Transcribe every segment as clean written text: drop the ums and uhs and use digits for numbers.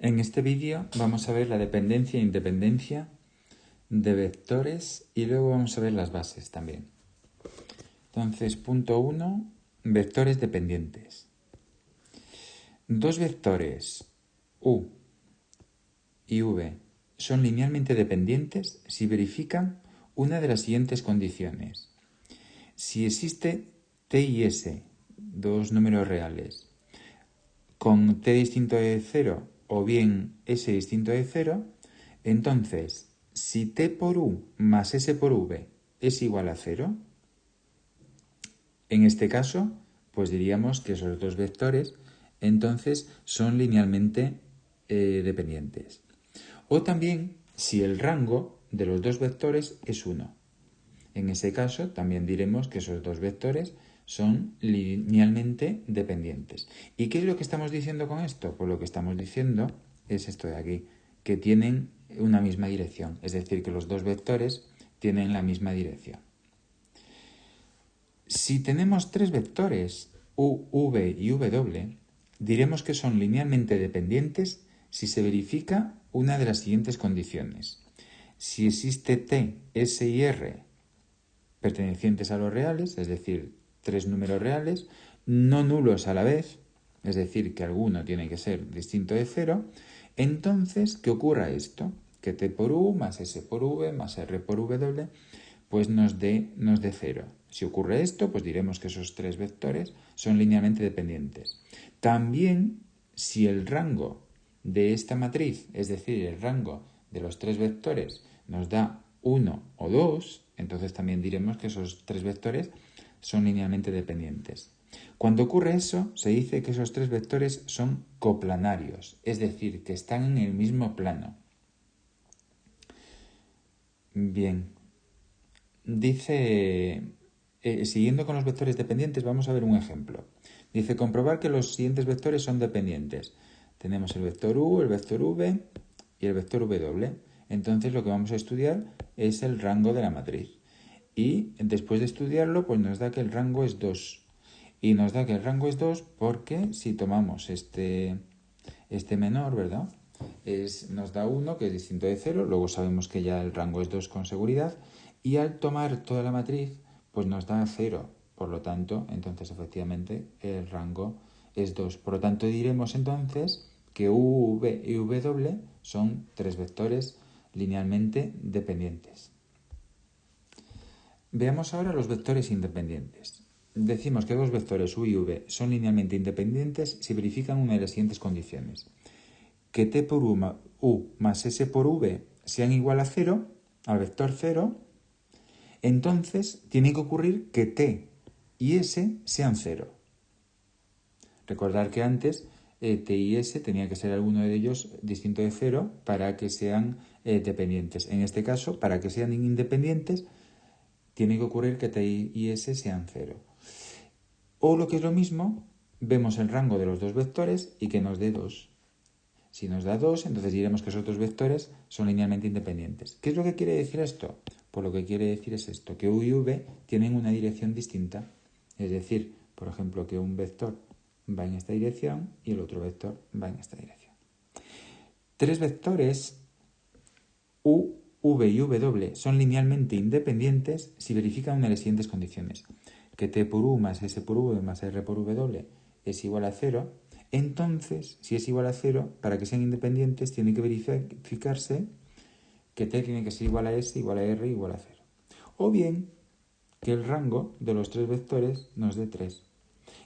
En este vídeo vamos a ver la dependencia e independencia de vectores y luego vamos a ver las bases también. Entonces, punto 1, vectores dependientes. Dos vectores u y v son linealmente dependientes si verifican una de las siguientes condiciones. Si existe t y s, dos números reales, con t distinto de 0 o bien s distinto de 0, entonces, si t por u más s por v es igual a 0, en este caso, pues diríamos que esos dos vectores entonces son linealmente dependientes. O también si el rango de los dos vectores es 1. En ese caso, también diremos que esos dos vectores son linealmente dependientes. ¿Y qué es lo que estamos diciendo con esto? Pues lo que estamos diciendo es esto de aquí, que tienen una misma dirección, es decir, que los dos vectores tienen la misma dirección. Si tenemos tres vectores, u, v y w, diremos que son linealmente dependientes si se verifica una de las siguientes condiciones. Si existe t, s y r pertenecientes a los reales, es decir, tres números reales, no nulos a la vez, es decir, que alguno tiene que ser distinto de 0, entonces que ocurra esto, que t por u más s por v más r por w pues nos dé 0. Si ocurre esto, pues diremos que esos tres vectores son linealmente dependientes. También, si el rango de esta matriz, es decir, el rango de los tres vectores, nos da 1 o 2, entonces también diremos que esos tres vectores son linealmente dependientes. Cuando ocurre eso, se dice que esos tres vectores son coplanarios, es decir, que están en el mismo plano. Bien, dice, siguiendo con los vectores dependientes, vamos a ver un ejemplo. Dice, comprobar que los siguientes vectores son dependientes. Tenemos el vector u, el vector v y el vector w. Entonces lo que vamos a estudiar es el rango de la matriz. Y después de estudiarlo, pues nos da que el rango es 2. Y nos da que el rango es 2 porque si tomamos este menor, ¿verdad? Nos da 1, que es distinto de 0. Luego sabemos que ya el rango es 2 con seguridad. Y al tomar toda la matriz, pues nos da 0. Por lo tanto, entonces efectivamente el rango es 2. Por lo tanto, diremos entonces que u, v y w son tres vectores linealmente dependientes. Veamos ahora los vectores independientes. Decimos que dos vectores u y v son linealmente independientes si verifican una de las siguientes condiciones. Que t por u más s por v sean igual a 0, al vector 0, entonces tiene que ocurrir que t y s sean 0. Recordar que antes t y s tenía que ser alguno de ellos distinto de 0 para que sean dependientes. En este caso, para que sean independientes, tiene que ocurrir que t y s sean 0. O lo que es lo mismo, vemos el rango de los dos vectores y que nos dé 2. Si nos da 2, entonces diremos que esos dos vectores son linealmente independientes. ¿Qué es lo que quiere decir esto? Pues lo que quiere decir es esto, que u y v tienen una dirección distinta. Es decir, por ejemplo, que un vector va en esta dirección y el otro vector va en esta dirección. Tres vectores u, v y w son linealmente independientes si verifican una de las siguientes condiciones. Que t por u más s por v más r por w es igual a 0. Entonces, si es igual a 0, para que sean independientes tiene que verificarse que t tiene que ser igual a s, igual a r, igual a 0. O bien, que el rango de los tres vectores nos dé 3.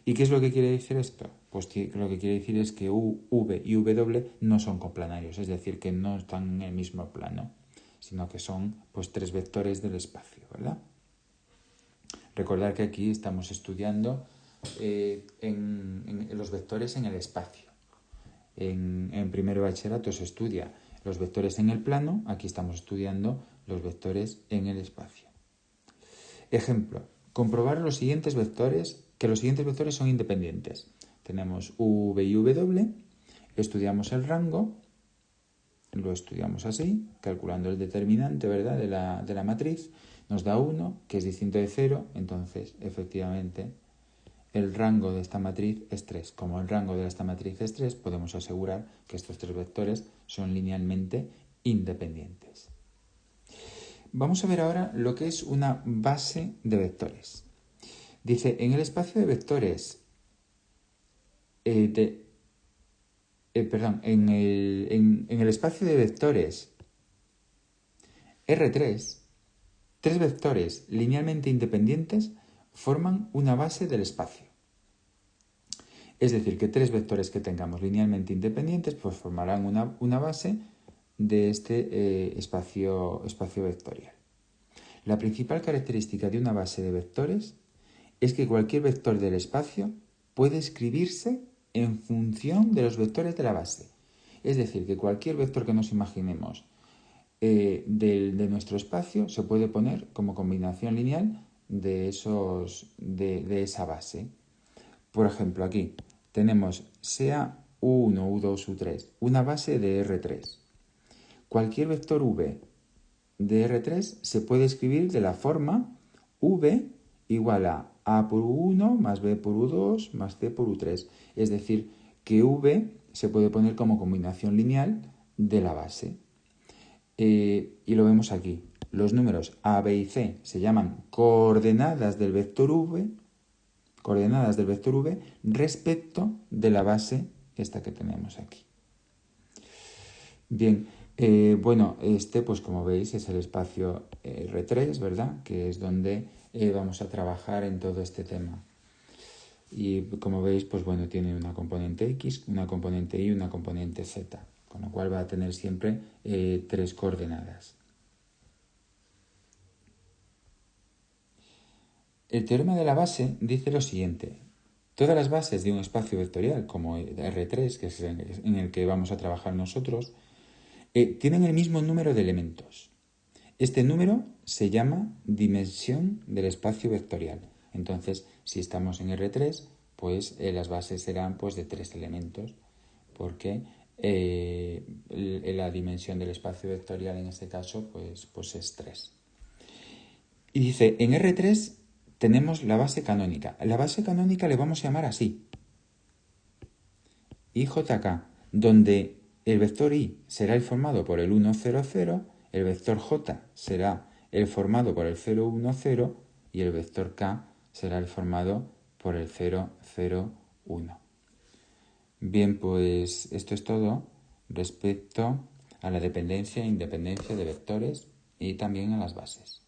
¿Y qué es lo que quiere decir esto? Pues lo que quiere decir es que u, v y w no son coplanarios, es decir, que no están en el mismo plano, sino que son pues tres vectores del espacio, ¿verdad? Recordar que aquí estamos estudiando en los vectores en el espacio. En primero bachillerato se estudia los vectores en el plano, aquí estamos estudiando los vectores en el espacio. Ejemplo, comprobar los siguientes vectores, que los siguientes vectores son independientes. Tenemos u, v y w, estudiamos el rango, lo estudiamos así, calculando el determinante, ¿verdad?, de la matriz, nos da 1, que es distinto de 0, entonces efectivamente el rango de esta matriz es 3. Como el rango de esta matriz es 3, podemos asegurar que estos 3 vectores son linealmente independientes. Vamos a ver ahora lo que es una base de vectores. Dice, en el espacio de vectores, en el espacio de vectores R3, 3 vectores linealmente independientes forman una base del espacio. Es decir, que 3 vectores que tengamos linealmente independientes pues formarán una base de este espacio vectorial. La principal característica de una base de vectores es que cualquier vector del espacio puede escribirse en función de los vectores de la base. Es decir, que cualquier vector que nos imaginemos de nuestro espacio se puede poner como combinación lineal de esa base. Por ejemplo, aquí tenemos sea U1, U2, U3, una base de R3. Cualquier vector V de R3 se puede escribir de la forma V igual a por U1 más B por U2 más C por U3. Es decir, que V se puede poner como combinación lineal de la base. Y lo vemos aquí. Los números A, B y C se llaman coordenadas del vector V respecto de la base esta que tenemos aquí. Bien, bueno, pues como veis es el espacio R3, ¿verdad? Que es donde vamos a trabajar en todo este tema. Y como veis, pues bueno, tiene una componente X, una componente Y y una componente Z, con lo cual va a tener siempre 3 coordenadas. El teorema de la base dice lo siguiente. Todas las bases de un espacio vectorial, como R3, que es en el que vamos a trabajar nosotros, tienen el mismo número de elementos. Este número se llama dimensión del espacio vectorial. Entonces, si estamos en R3, pues las bases serán pues, de 3 elementos, porque la dimensión del espacio vectorial en este caso pues es 3. Y dice, en R3 tenemos la base canónica. La base canónica le vamos a llamar así, IJK, donde el vector I será el formado por el 1, 0, 0, el vector J será el formado por el 0, 1, 0 y el vector K será el formado por el 0, 0, 1. Bien, pues esto es todo respecto a la dependencia e independencia de vectores y también a las bases.